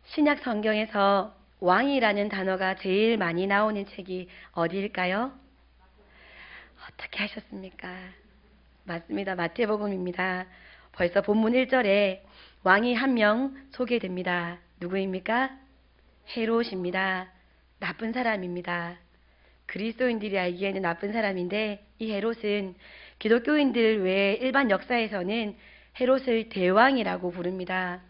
신약 성경에서 왕이라는 단어가 제일 많이 나오는 책이 어디일까요? 어떻게 하셨습니까? 맞습니다. 마태복음입니다. 벌써 본문 1절에 왕이 한 명 소개됩니다. 누구입니까? 헤롯입니다. 나쁜 사람입니다. 그리스도인들이 알기에는 나쁜 사람인데 이 헤롯은 기독교인들 외에 일반 역사에서는 헤롯을 대왕이라고 부릅니다.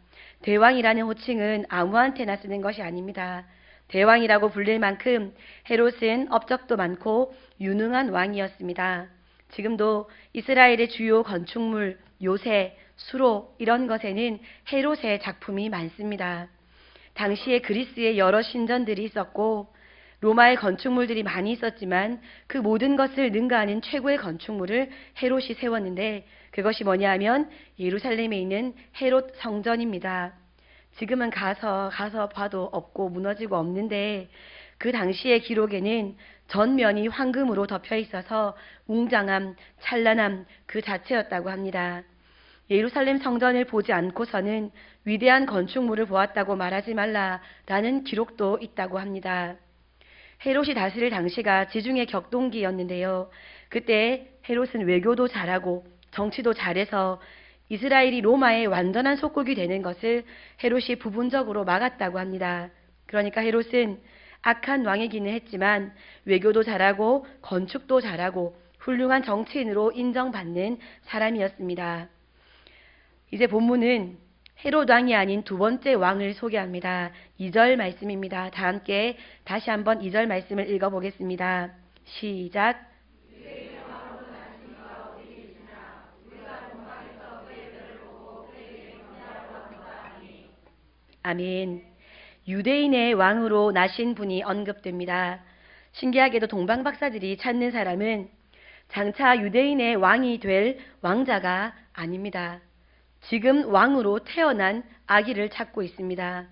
대왕이라는 호칭은 아무한테나 쓰는 것이 아닙니다. 대왕이라고 불릴 만큼 헤롯은 업적도 많고 유능한 왕이었습니다. 지금도 이스라엘의 주요 건축물, 요새, 수로 이런 것에는 헤롯의 작품이 많습니다. 당시에 그리스에 여러 신전들이 있었고 로마의 건축물들이 많이 있었지만 그 모든 것을 능가하는 최고의 건축물을 헤롯이 세웠는데 그것이 뭐냐 하면 예루살렘에 있는 헤롯 성전입니다. 지금은 가서 봐도 없고 무너지고 없는데 그 당시의 기록에는 전면이 황금으로 덮여 있어서 웅장함, 찬란함 그 자체였다고 합니다. 예루살렘 성전을 보지 않고서는 위대한 건축물을 보았다고 말하지 말라라는 기록도 있다고 합니다. 헤롯이 다스릴 당시가 지중해 격동기였는데요. 그때 헤롯은 외교도 잘하고 정치도 잘해서 이스라엘이 로마의 완전한 속국이 되는 것을 헤롯이 부분적으로 막았다고 합니다. 그러니까 헤롯은 악한 왕이기는 했지만 외교도 잘하고 건축도 잘하고 훌륭한 정치인으로 인정받는 사람이었습니다. 이제 본문은 헤롯 왕이 아닌 두 번째 왕을 소개합니다. 2절 말씀입니다. 다 함께 다시 한번 2절 말씀을 읽어보겠습니다. 시작. 아멘. 유대인의 왕으로 나신 분이 언급됩니다. 신기하게도 동방 박사들이 찾는 사람은 장차 유대인의 왕이 될 왕자가 아닙니다. 지금 왕으로 태어난 아기를 찾고 있습니다.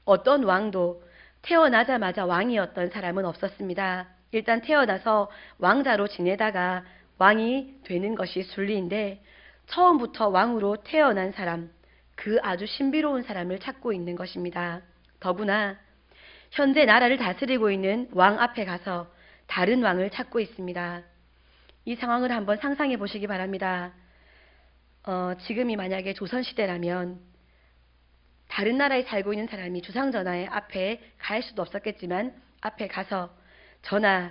어떤 왕도 태어나자마자 왕이었던 사람은 없었습니다. 일단 태어나서 왕자로 지내다가 왕이 되는 것이 순리인데 처음부터 왕으로 태어난 사람, 그 아주 신비로운 사람을 찾고 있는 것입니다. 더구나 현재 나라를 다스리고 있는 왕 앞에 가서 다른 왕을 찾고 있습니다. 이 상황을 한번 상상해 보시기 바랍니다. 지금이 만약에 조선시대라면 다른 나라에 살고 있는 사람이 주상전하의 앞에 갈 수도 없었겠지만 앞에 가서 전하,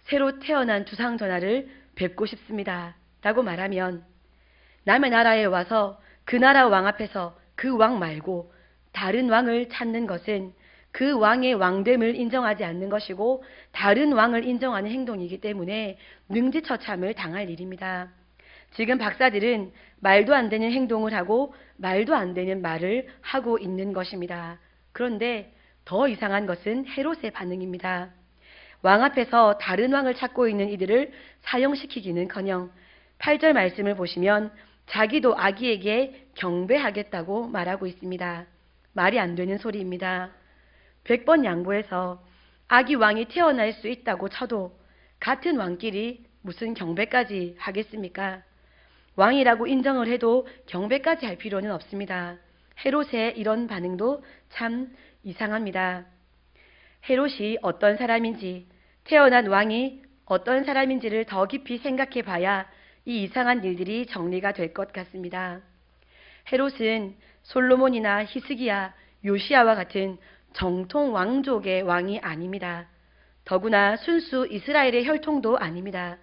새로 태어난 주상전하를 뵙고 싶습니다 라고 말하면 남의 나라에 와서 그 나라 왕 앞에서 그 왕 말고 다른 왕을 찾는 것은 그 왕의 왕됨을 인정하지 않는 것이고 다른 왕을 인정하는 행동이기 때문에 능지처참을 당할 일입니다. 지금 박사들은 말도 안 되는 행동을 하고 말도 안 되는 말을 하고 있는 것입니다. 그런데 더 이상한 것은 헤롯의 반응입니다. 왕 앞에서 다른 왕을 찾고 있는 이들을 사형시키기는커녕 8절 말씀을 보시면 자기도 아기에게 경배하겠다고 말하고 있습니다. 말이 안 되는 소리입니다. 100번 양보해서 아기 왕이 태어날 수 있다고 쳐도 같은 왕끼리 무슨 경배까지 하겠습니까? 왕이라고 인정을 해도 경배까지 할 필요는 없습니다. 헤롯의 이런 반응도 참 이상합니다. 헤롯이 어떤 사람인지, 태어난 왕이 어떤 사람인지를 더 깊이 생각해 봐야 이 이상한 일들이 정리가 될 것 같습니다. 헤롯은 솔로몬이나 히스기야, 요시야와 같은 정통 왕족의 왕이 아닙니다. 더구나 순수 이스라엘의 혈통도 아닙니다.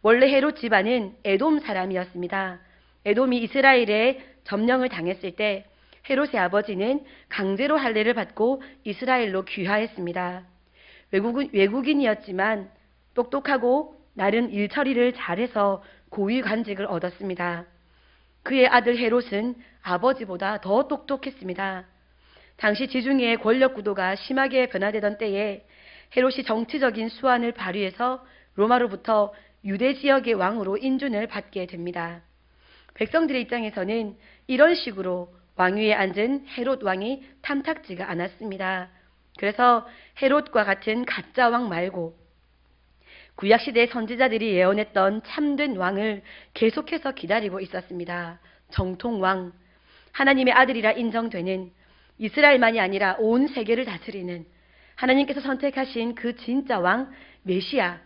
원래 헤롯 집안은 에돔 사람이었습니다. 에돔이 이스라엘에 점령을 당했을 때 헤롯의 아버지는 강제로 할례를 받고 이스라엘로 귀화했습니다. 외국인이었지만 똑똑하고 나름 일처리를 잘해서 고위 관직을 얻었습니다. 그의 아들 헤롯은 아버지보다 더 똑똑했습니다. 당시 지중해의 권력 구도가 심하게 변화되던 때에 헤롯이 정치적인 수완을 발휘해서 로마로부터 유대 지역의 왕으로 인준을 받게 됩니다. 백성들의 입장에서는 이런 식으로 왕위에 앉은 헤롯 왕이 탐탁지가 않았습니다. 그래서 헤롯과 같은 가짜 왕 말고 구약시대 선지자들이 예언했던 참된 왕을 계속해서 기다리고 있었습니다. 정통왕, 하나님의 아들이라 인정되는, 이스라엘만이 아니라 온 세계를 다스리는 하나님께서 선택하신 그 진짜 왕 메시아,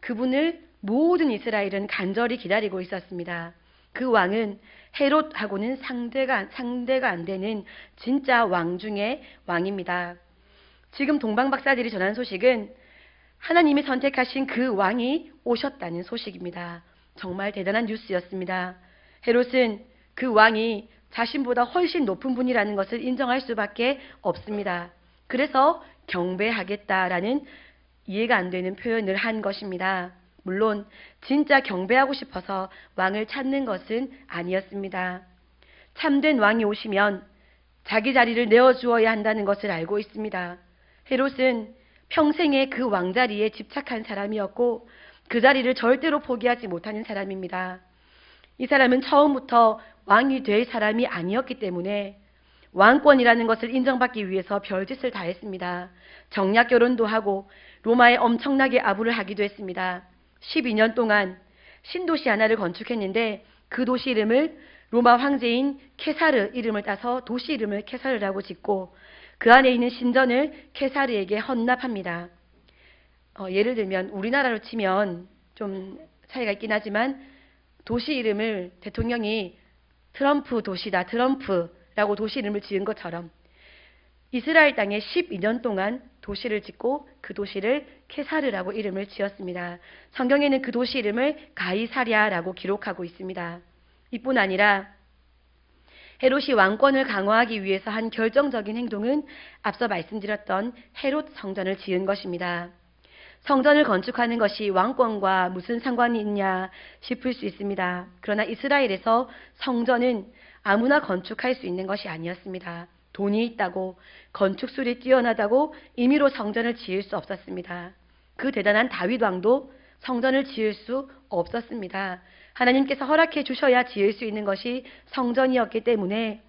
그분을 모든 이스라엘은 간절히 기다리고 있었습니다. 그 왕은 헤롯하고는 상대가 안 되는 진짜 왕 중의 왕입니다. 지금 동방박사들이 전한 소식은 하나님이 선택하신 그 왕이 오셨다는 소식입니다. 정말 대단한 뉴스였습니다. 헤롯은 그 왕이 자신보다 훨씬 높은 분이라는 것을 인정할 수밖에 없습니다. 그래서 경배하겠다라는 이해가 안 되는 표현을 한 것입니다. 물론 진짜 경배하고 싶어서 왕을 찾는 것은 아니었습니다. 참된 왕이 오시면 자기 자리를 내어주어야 한다는 것을 알고 있습니다. 헤롯은 평생에 그 왕자리에 집착한 사람이었고 그 자리를 절대로 포기하지 못하는 사람입니다. 이 사람은 처음부터 왕이 될 사람이 아니었기 때문에 왕권이라는 것을 인정받기 위해서 별짓을 다 했습니다. 정략 결혼도 하고 로마에 엄청나게 아부를 하기도 했습니다. 12년 동안 신도시 하나를 건축했는데 그 도시 이름을 로마 황제인 케사르 이름을 따서 도시 이름을 케사르라고 짓고 그 안에 있는 신전을 케사르에게 헌납합니다. 예를 들면 우리나라로 치면 좀 차이가 있긴 하지만 도시 이름을 대통령이 트럼프 도시다, 트럼프라고 도시 이름을 지은 것처럼 이스라엘 땅에 12년 동안 도시를 짓고 그 도시를 케사르라고 이름을 지었습니다. 성경에는 그 도시 이름을 가이사랴라고 기록하고 있습니다. 이뿐 아니라 헤롯이 왕권을 강화하기 위해서 한 결정적인 행동은 앞서 말씀드렸던 헤롯 성전을 지은 것입니다. 성전을 건축하는 것이 왕권과 무슨 상관이 있냐 싶을 수 있습니다. 그러나 이스라엘에서 성전은 아무나 건축할 수 있는 것이 아니었습니다. 돈이 있다고 건축술이 뛰어나다고 임의로 성전을 지을 수 없었습니다. 그 대단한 다윗 왕도 성전을 지을 수 없었습니다. 하나님께서 허락해 주셔야 지을 수 있는 것이 성전이었기 때문에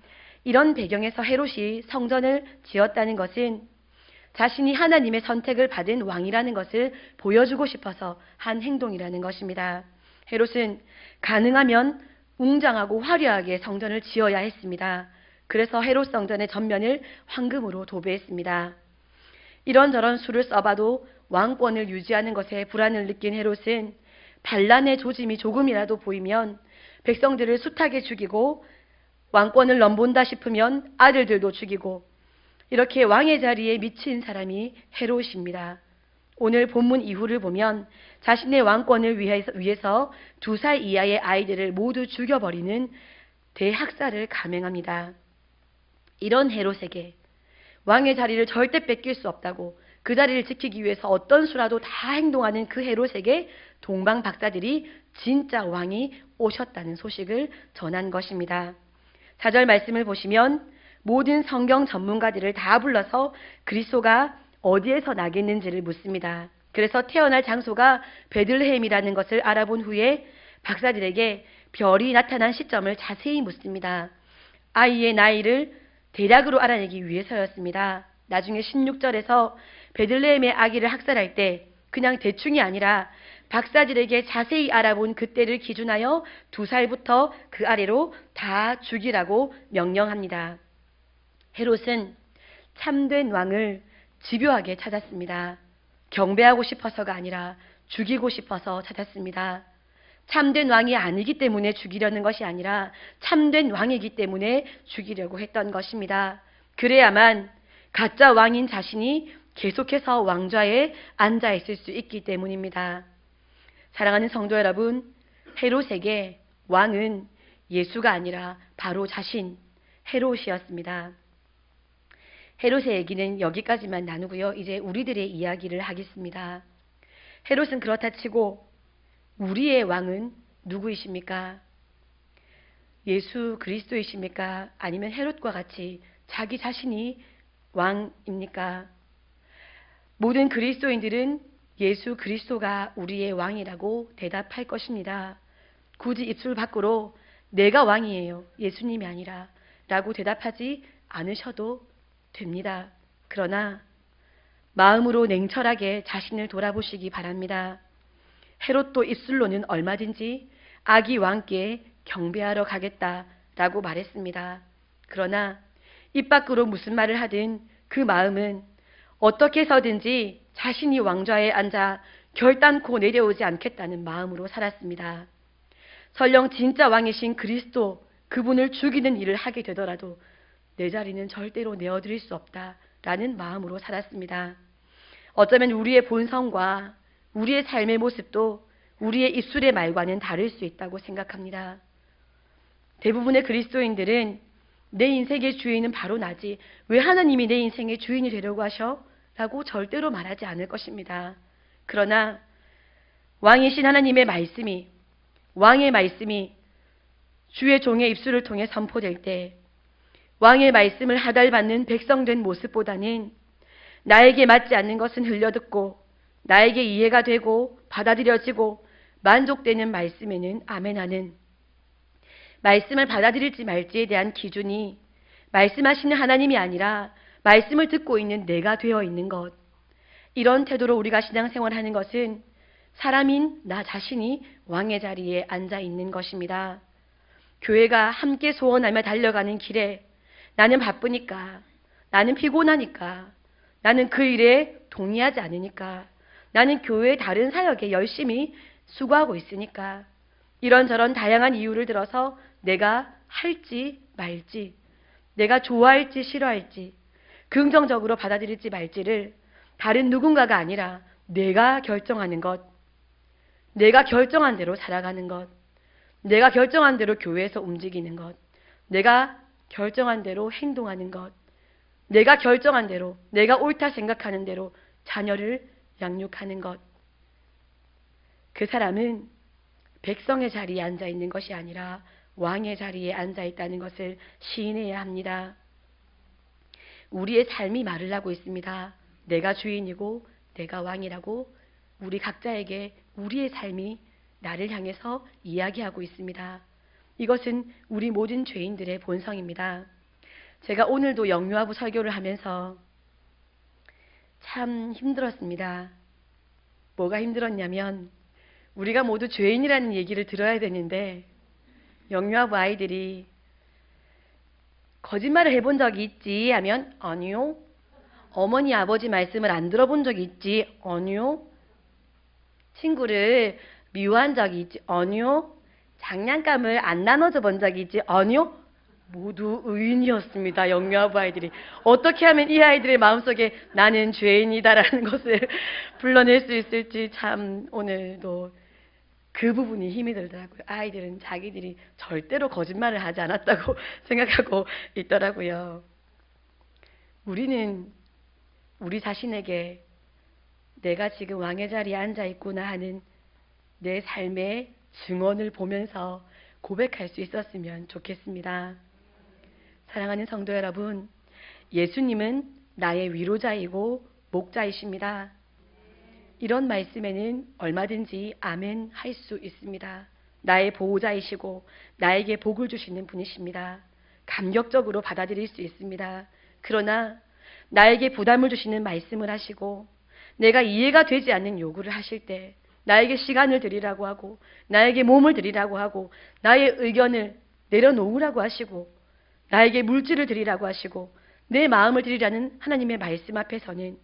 이런 배경에서 헤롯이 성전을 지었다는 것은 자신이 하나님의 선택을 받은 왕이라는 것을 보여주고 싶어서 한 행동이라는 것입니다. 헤롯은 가능하면 웅장하고 화려하게 성전을 지어야 했습니다. 그래서 헤롯 성전의 전면을 황금으로 도배했습니다. 이런저런 수를 써봐도 왕권을 유지하는 것에 불안을 느낀 헤롯은 반란의 조짐이 조금이라도 보이면 백성들을 숱하게 죽이고 왕권을 넘본다 싶으면 아들들도 죽이고 이렇게 왕의 자리에 미친 사람이 헤롯입니다. 오늘 본문 이후를 보면 자신의 왕권을 위해서 2살 이하의 아이들을 모두 죽여버리는 대학살을 감행합니다. 이런 헤롯에게 왕의 자리를 절대 뺏길 수 없다고 그 자리를 지키기 위해서 어떤 수라도 다 행동하는 그 헤롯에게 동방 박사들이 진짜 왕이 오셨다는 소식을 전한 것입니다. 4절 말씀을 보시면 모든 성경 전문가들을 다 불러서 그리스도가 어디에서 나겠는지를 묻습니다. 그래서 태어날 장소가 베들레헴이라는 것을 알아본 후에 박사들에게 별이 나타난 시점을 자세히 묻습니다. 아이의 나이를 대략으로 알아내기 위해서였습니다. 나중에 16절에서 베들레헴의 아기를 학살할 때 그냥 대충이 아니라 박사들에게 자세히 알아본 그때를 기준하여 2살부터 그 아래로 다 죽이라고 명령합니다. 헤롯은 참된 왕을 집요하게 찾았습니다. 경배하고 싶어서가 아니라 죽이고 싶어서 찾았습니다. 참된 왕이 아니기 때문에 죽이려는 것이 아니라 참된 왕이기 때문에 죽이려고 했던 것입니다. 그래야만 가짜 왕인 자신이 계속해서 왕좌에 앉아 있을 수 있기 때문입니다. 사랑하는 성도 여러분, 헤롯에게 왕은 예수가 아니라 바로 자신 헤롯이었습니다. 헤롯의 얘기는 여기까지만 나누고요. 이제 우리들의 이야기를 하겠습니다. 헤롯은 그렇다 치고 우리의 왕은 누구이십니까? 예수 그리스도이십니까? 아니면 헤롯과 같이 자기 자신이 왕입니까? 모든 그리스도인들은 예수 그리스도가 우리의 왕이라고 대답할 것입니다. 굳이 입술 밖으로 내가 왕이에요, 예수님이 아니라 라고 대답하지 않으셔도 됩니다. 그러나 마음으로 냉철하게 자신을 돌아보시기 바랍니다. 헤롯도 입술로는 얼마든지 아기 왕께 경배하러 가겠다라고 말했습니다. 그러나 입 밖으로 무슨 말을 하든 그 마음은 어떻게 해서든지 자신이 왕좌에 앉아 결단코 내려오지 않겠다는 마음으로 살았습니다. 설령 진짜 왕이신 그리스도 그분을 죽이는 일을 하게 되더라도 내 자리는 절대로 내어드릴 수 없다라는 마음으로 살았습니다. 어쩌면 우리의 본성과 우리의 삶의 모습도 우리의 입술의 말과는 다를 수 있다고 생각합니다. 대부분의 그리스도인들은 내 인생의 주인은 바로 나지, 왜 하나님이 내 인생의 주인이 되려고 하셔? 라고 절대로 말하지 않을 것입니다. 그러나 왕이신 하나님의 말씀이, 왕의 말씀이 주의 종의 입술을 통해 선포될 때 왕의 말씀을 하달받는 백성된 모습보다는 나에게 맞지 않는 것은 흘려듣고 나에게 이해가 되고 받아들여지고 만족되는 말씀에는 아멘하는, 말씀을 받아들일지 말지에 대한 기준이 말씀하시는 하나님이 아니라 말씀을 듣고 있는 내가 되어 있는 것, 이런 태도로 우리가 신앙생활하는 것은 사람인 나 자신이 왕의 자리에 앉아 있는 것입니다. 교회가 함께 소원하며 달려가는 길에 나는 바쁘니까, 나는 피곤하니까, 나는 그 일에 동의하지 않으니까, 나는 교회의 다른 사역에 열심히 수고하고 있으니까, 이런저런 다양한 이유를 들어서 내가 할지 말지, 내가 좋아할지 싫어할지, 긍정적으로 받아들일지 말지를 다른 누군가가 아니라 내가 결정하는 것, 내가 결정한 대로 살아가는 것, 내가 결정한 대로 교회에서 움직이는 것, 내가 결정한 대로 행동하는 것, 내가 결정한 대로, 내가 옳다 생각하는 대로 자녀를 양육하는 것, 그 사람은 백성의 자리에 앉아 있는 것이 아니라 왕의 자리에 앉아 있다는 것을 시인해야 합니다. 우리의 삶이 말을 하고 있습니다. 내가 주인이고 내가 왕이라고 우리 각자에게 우리의 삶이 나를 향해서 이야기하고 있습니다. 이것은 우리 모든 죄인들의 본성입니다. 제가 오늘도 영유아부 설교를 하면서 참 힘들었습니다. 뭐가 힘들었냐면 우리가 모두 죄인이라는 얘기를 들어야 되는데 영유아부 아이들이 거짓말을 해본 적이 있지 하면 아니요. 어머니 아버지 말씀을 안 들어본 적이 있지? 아니요. 친구를 미워한 적이 있지? 아니요. 장난감을 안 나눠줘 본 적이 있지? 아니요. 모두 의인이었습니다. 영유아부 아이들이. 어떻게 하면 이 아이들의 마음속에 나는 죄인이다라는 것을 불러낼 수 있을지 참 오늘도 그 부분이 힘이 들더라고요. 아이들은 자기들이 절대로 거짓말을 하지 않았다고 생각하고 있더라고요. 우리는 우리 자신에게 내가 지금 왕의 자리에 앉아 있구나 하는 내 삶의 증언을 보면서 고백할 수 있었으면 좋겠습니다. 사랑하는 성도 여러분, 예수님은 나의 위로자이고 목자이십니다. 이런 말씀에는 얼마든지 아멘 할 수 있습니다. 나의 보호자이시고 나에게 복을 주시는 분이십니다. 감격적으로 받아들일 수 있습니다. 그러나 나에게 부담을 주시는 말씀을 하시고 내가 이해가 되지 않는 요구를 하실 때 나에게 시간을 드리라고 하고 나에게 몸을 드리라고 하고 나의 의견을 내려놓으라고 하시고 나에게 물질을 드리라고 하시고 내 마음을 드리라는 하나님의 말씀 앞에서는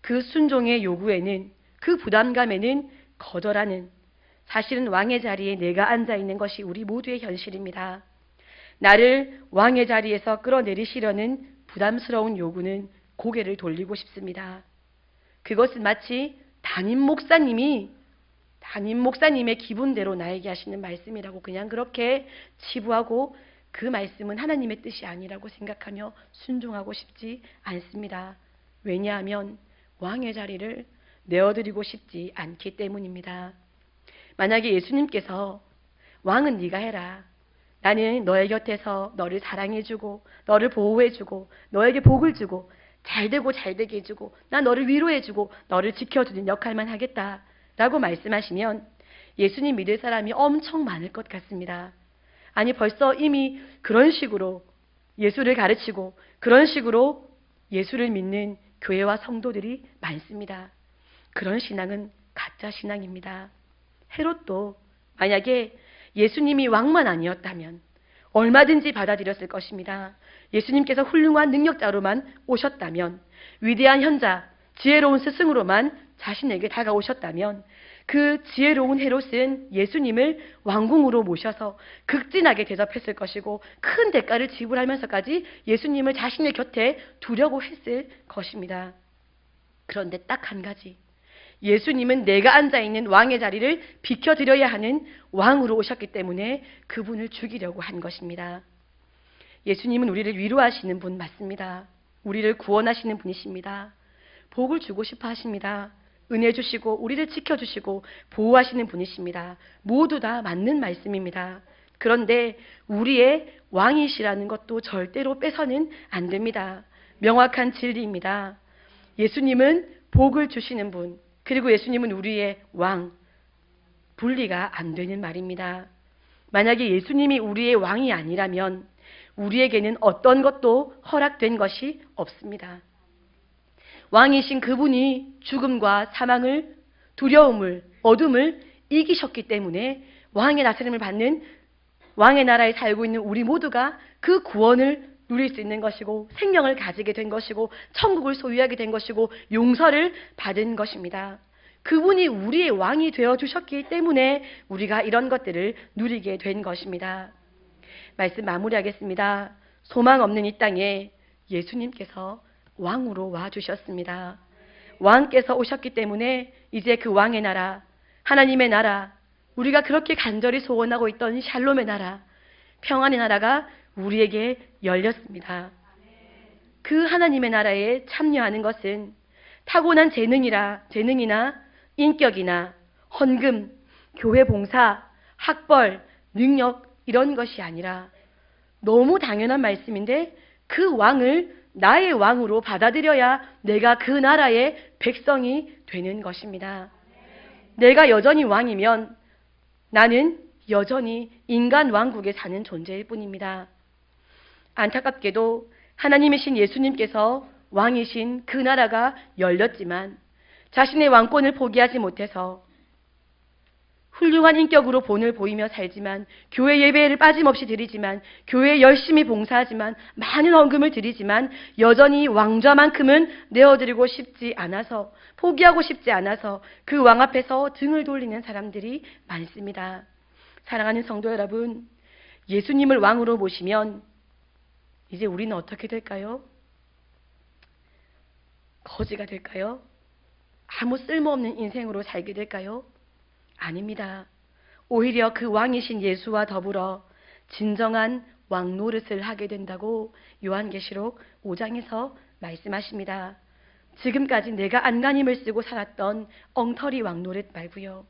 그 순종의 요구에는, 그 부담감에는 거절하는, 사실은 왕의 자리에 내가 앉아 있는 것이 우리 모두의 현실입니다. 나를 왕의 자리에서 끌어내리시려는 부담스러운 요구는 고개를 돌리고 싶습니다. 그것은 마치 담임 목사님의 기분대로 나에게 하시는 말씀이라고 그냥 그렇게 치부하고 그 말씀은 하나님의 뜻이 아니라고 생각하며 순종하고 싶지 않습니다. 왜냐하면 왕의 자리를 내어드리고 싶지 않기 때문입니다. 만약에 예수님께서 왕은 네가 해라. 나는 너의 곁에서 너를 사랑해주고 너를 보호해주고 너에게 복을 주고 잘되고 잘되게 해주고 나 너를 위로해주고 너를 지켜주는 역할만 하겠다라고 말씀하시면 예수님 믿을 사람이 엄청 많을 것 같습니다. 아니 벌써 이미 그런 식으로 예수를 가르치고 그런 식으로 예수를 믿는 교회와 성도들이 많습니다. 그런 신앙은 가짜 신앙입니다. 헤롯도 만약에 예수님이 왕만 아니었다면, 얼마든지 받아들였을 것입니다. 예수님께서 훌륭한 능력자로만 오셨다면, 위대한 현자, 지혜로운 스승으로만 자신에게 다가오셨다면, 그 지혜로운 헤롯은 예수님을 왕궁으로 모셔서 극진하게 대접했을 것이고 큰 대가를 지불하면서까지 예수님을 자신의 곁에 두려고 했을 것입니다. 그런데 딱 한 가지, 예수님은 내가 앉아있는 왕의 자리를 비켜드려야 하는 왕으로 오셨기 때문에 그분을 죽이려고 한 것입니다. 예수님은 우리를 위로하시는 분 맞습니다. 우리를 구원하시는 분이십니다. 복을 주고 싶어 하십니다. 은혜 주시고 우리를 지켜주시고 보호하시는 분이십니다. 모두 다 맞는 말씀입니다. 그런데 우리의 왕이시라는 것도 절대로 빼서는 안 됩니다. 명확한 진리입니다. 예수님은 복을 주시는 분, 그리고 예수님은 우리의 왕, 분리가 안 되는 말입니다. 만약에 예수님이 우리의 왕이 아니라면 우리에게는 어떤 것도 허락된 것이 없습니다. 왕이신 그분이 죽음과 사망을, 두려움을, 어둠을 이기셨기 때문에 왕의 다스림을 받는, 왕의 나라에 살고 있는 우리 모두가 그 구원을 누릴 수 있는 것이고 생명을 가지게 된 것이고 천국을 소유하게 된 것이고 용서를 받은 것입니다. 그분이 우리의 왕이 되어주셨기 때문에 우리가 이런 것들을 누리게 된 것입니다. 말씀 마무리하겠습니다. 소망 없는 이 땅에 예수님께서 왕으로 와주셨습니다. 왕께서 오셨기 때문에 이제 그 왕의 나라, 하나님의 나라, 우리가 그렇게 간절히 소원하고 있던 샬롬의 나라, 평안의 나라가 우리에게 열렸습니다. 그 하나님의 나라에 참여하는 것은 타고난 재능이나 인격이나 헌금, 교회 봉사, 학벌, 능력 이런 것이 아니라 너무 당연한 말씀인데 그 왕을 나의 왕으로 받아들여야 내가 그 나라의 백성이 되는 것입니다. 내가 여전히 왕이면 나는 여전히 인간 왕국에 사는 존재일 뿐입니다. 안타깝게도 하나님이신 예수님께서 왕이신 그 나라가 열렸지만 자신의 왕권을 포기하지 못해서 훌륭한 인격으로 본을 보이며 살지만, 교회 예배를 빠짐없이 드리지만, 교회에 열심히 봉사하지만, 많은 헌금을 드리지만 여전히 왕좌만큼은 내어드리고 싶지 않아서, 포기하고 싶지 않아서 그 왕 앞에서 등을 돌리는 사람들이 많습니다. 사랑하는 성도 여러분, 예수님을 왕으로 모시면 이제 우리는 어떻게 될까요? 거지가 될까요? 아무 쓸모없는 인생으로 살게 될까요? 아닙니다. 오히려 그 왕이신 예수와 더불어 진정한 왕 노릇을 하게 된다고 요한계시록 5장에서 말씀하십니다. 지금까지 내가 안간힘을 쓰고 살았던 엉터리 왕 노릇 말고요,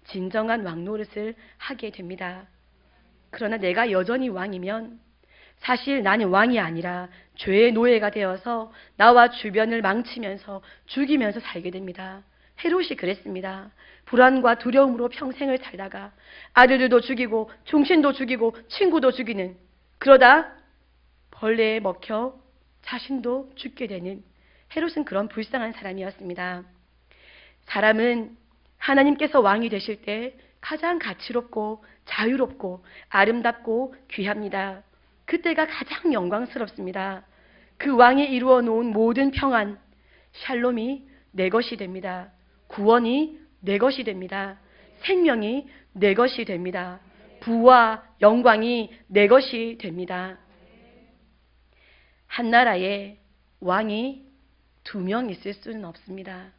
진정한 왕 노릇을 하게 됩니다. 그러나 내가 여전히 왕이면 사실 나는 왕이 아니라 죄의 노예가 되어서 나와 주변을 망치면서 죽이면서 살게 됩니다. 헤롯이 그랬습니다. 불안과 두려움으로 평생을 살다가 아들들도 죽이고 종신도 죽이고 친구도 죽이는, 그러다 벌레에 먹혀 자신도 죽게 되는 헤롯은 그런 불쌍한 사람이었습니다. 사람은 하나님께서 왕이 되실 때 가장 가치롭고 자유롭고 아름답고 귀합니다. 그때가 가장 영광스럽습니다. 그 왕이 이루어 놓은 모든 평안, 샬롬이 내 것이 됩니다. 구원이 내 것이 됩니다. 생명이 내 것이 됩니다. 부와 영광이 내 것이 됩니다. 한 나라에 왕이 2명 있을 수는 없습니다.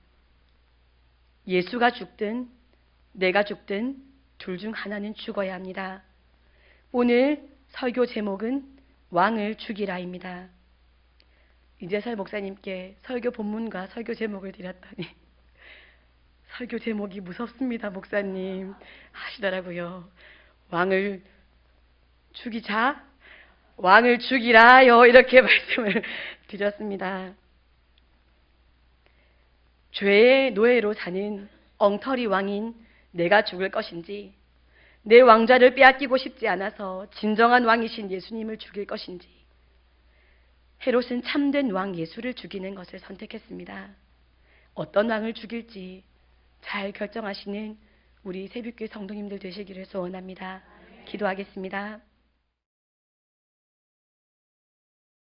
예수가 죽든 내가 죽든 둘 중 하나는 죽어야 합니다. 오늘 설교 제목은 왕을 죽이라입니다. 이재설 목사님께 설교 본문과 설교 제목을 드렸더니 설교 제목이 무섭습니다, 목사님 하시더라고요. 왕을 죽이자, 왕을 죽이라요, 이렇게 말씀을 드렸습니다. 죄의 노예로 사는 엉터리 왕인 내가 죽을 것인지, 내 왕좌를 빼앗기고 싶지 않아서 진정한 왕이신 예수님을 죽일 것인지, 헤롯은 참된 왕 예수를 죽이는 것을 선택했습니다. 어떤 왕을 죽일지 잘 결정하시는 우리 새벽교회 성도님들 되시기를 소원합니다. 기도하겠습니다.